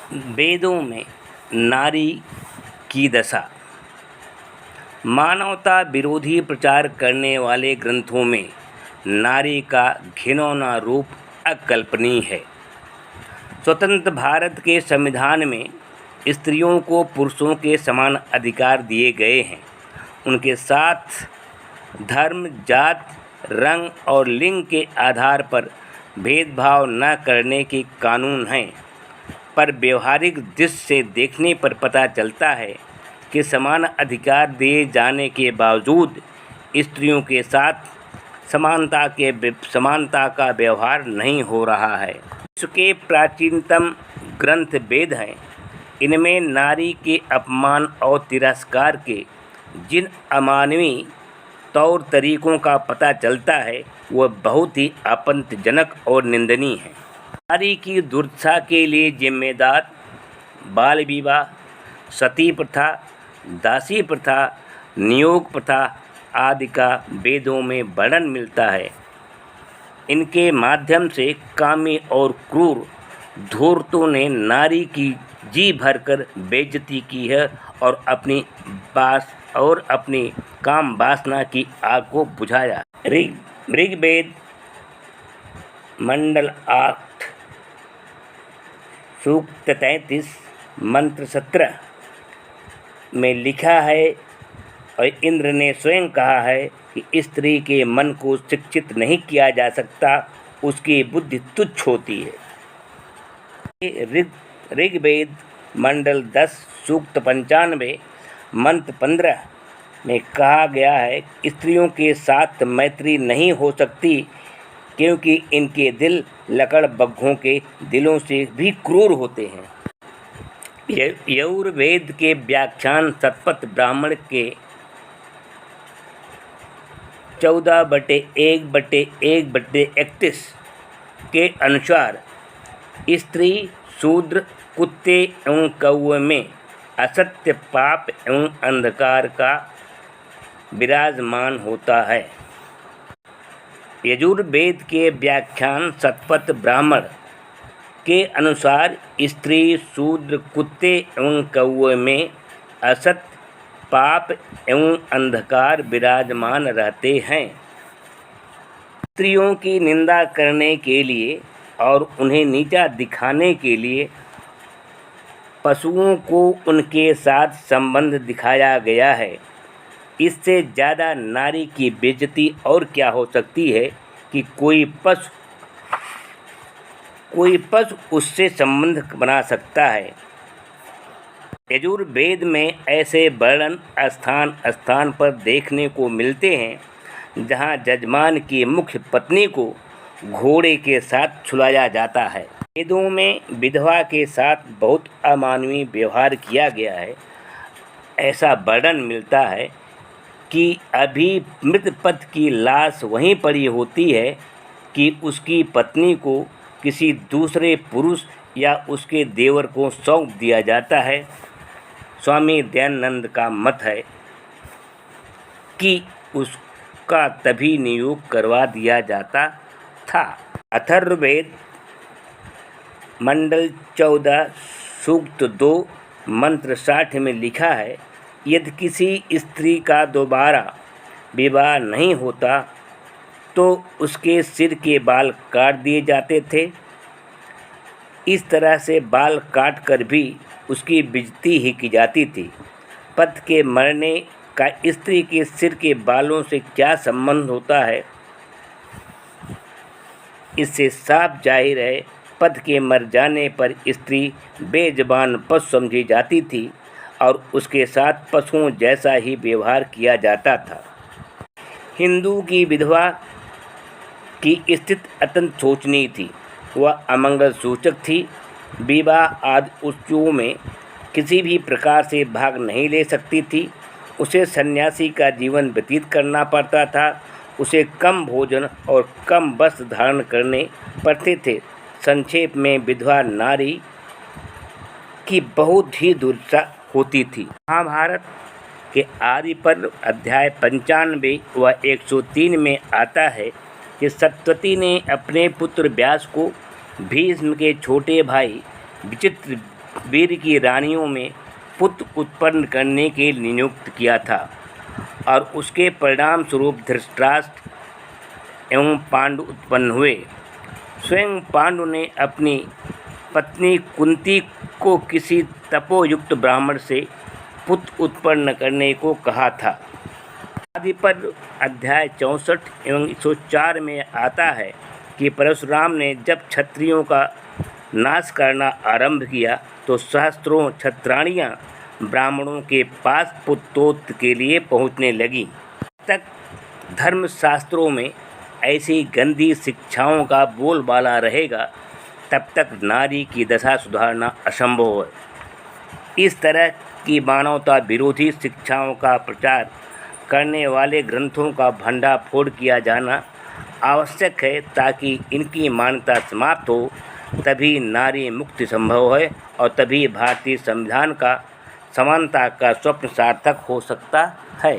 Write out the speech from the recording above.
वेदों में नारी की दशा। मानवता विरोधी प्रचार करने वाले ग्रंथों में नारी का घिनौना रूप अकल्पनीय है। स्वतंत्र भारत के संविधान में स्त्रियों को पुरुषों के समान अधिकार दिए गए हैं। उनके साथ धर्म, जात, रंग और लिंग के आधार पर भेदभाव न करने के कानून हैं, पर व्यवहारिक दृष्टि से देखने पर पता चलता है कि समान अधिकार दिए जाने के बावजूद स्त्रियों के साथ समानता का व्यवहार नहीं हो रहा है। विश्व के प्राचीनतम ग्रंथ वेद हैं। इनमें नारी के अपमान और तिरस्कार के जिन अमानवीय तौर तरीकों का पता चलता है वह बहुत ही आपत्तिजनक और निंदनीय है। नारी की दुर्दशा के लिए जिम्मेदार बाल विवाह, सती प्रथा, दासी प्रथा, नियोग प्रथा आदि का वेदों में वर्णन मिलता है। इनके माध्यम से कामी और क्रूर धूर्तों ने नारी की जी भरकर बेइज्जती की है और अपनी काम वासना की आग को बुझाया। ऋग्वेद मंडल 8 सूक्त 33 मंत्र 17 में लिखा है और इंद्र ने स्वयं कहा है कि स्त्री के मन को शिक्षित नहीं किया जा सकता, उसकी बुद्धि तुच्छ होती है। ऋग्वेद मंडल 10 सूक्त 95 मंत्र 15 में कहा गया है स्त्रियों के साथ मैत्री नहीं हो सकती क्योंकि इनके दिल लकड़बग्घों के दिलों से भी क्रूर होते हैं। यजुर्वेद के व्याख्यान शतपथ ब्राह्मण के 14/1/1/31 के अनुसार स्त्री, शूद्र, कुत्ते एवं कौवे में असत्य, पाप एवं अंधकार का विराजमान होता है। यजुर्वेद के व्याख्यान शतपथ ब्राह्मण के अनुसार स्त्री, शूद्र, कुत्ते एवं कौवे में असत्य, पाप एवं अंधकार विराजमान रहते हैं। स्त्रियों की निंदा करने के लिए और उन्हें नीचा दिखाने के लिए पशुओं को उनके साथ संबंध दिखाया गया है। इससे ज़्यादा नारी की बेइज्जती और क्या हो सकती है कि कोई पशु उससे संबंध बना सकता है। यजुर्वेद में ऐसे वर्णन स्थान स्थान पर देखने को मिलते हैं जहाँ जजमान की मुख्य पत्नी को घोड़े के साथ छुड़ाया जाता है। वेदों में विधवा के साथ बहुत अमानवीय व्यवहार किया गया है। ऐसा वर्णन मिलता है कि अभी मृत पति की लाश वहीं पड़ी होती है कि उसकी पत्नी को किसी दूसरे पुरुष या उसके देवर को सौंप दिया जाता है। स्वामी दयानंद का मत है कि उसका तभी नियोग करवा दिया जाता था। अथर्ववेद मंडल 14 सूक्त 2 मंत्र 60 में लिखा है यदि किसी स्त्री का दोबारा विवाह नहीं होता तो उसके सिर के बाल काट दिए जाते थे। इस तरह से बाल काट कर भी उसकी बेइज्जती ही की जाती थी। पति के मरने का स्त्री के सिर के बालों से क्या संबंध होता है? इससे साफ जाहिर है पति के मर जाने पर स्त्री बेज़बान पशु समझी जाती थी और उसके साथ पशुओं जैसा ही व्यवहार किया जाता था। हिंदू की विधवा की स्थिति अत्यंत शोचनीय थी। वह अमंगल सूचक थी। विवाह आदि उत्सवों में किसी भी प्रकार से भाग नहीं ले सकती थी। उसे सन्यासी का जीवन व्यतीत करना पड़ता था। उसे कम भोजन और कम वस्त्र धारण करने पड़ते थे। संक्षेप में विधवा नारी की बहुत ही दुर्दशा होती थी। महाभारत के आदि पर्व अध्याय 95 व 103 में आता है कि सत्यवती ने अपने पुत्र व्यास को भीष्म के छोटे भाई वीर की रानियों में पुत्र उत्पन्न करने के लिए नियुक्त किया था और उसके परिणाम स्वरूप धृतराष्ट्र एवं पांडु उत्पन्न हुए। स्वयं पांडु ने अपनी पत्नी कुंती को किसी तपोयुक्त ब्राह्मण से पुत्र उत्पन्न करने को कहा था। आदिपर्व अध्याय 64 एवं 104 में आता है कि परशुराम ने जब क्षत्रियों का नाश करना आरंभ किया तो सहस्त्रों क्षत्राणियाँ ब्राह्मणों के पास पुत्रोत्पत्ति के लिए पहुँचने लगीं। तक धर्मशास्त्रों में ऐसी गंदी शिक्षाओं का बोलबाला रहेगा, तब तक नारी की दशा सुधारना असंभव है। इस तरह की मानवता विरोधी शिक्षाओं का प्रचार करने वाले ग्रंथों का भंडाफोड़ किया जाना आवश्यक है, ताकि इनकी मान्यता समाप्त हो। तभी नारी मुक्ति संभव है और तभी भारतीय संविधान का समानता का स्वप्न सार्थक हो सकता है।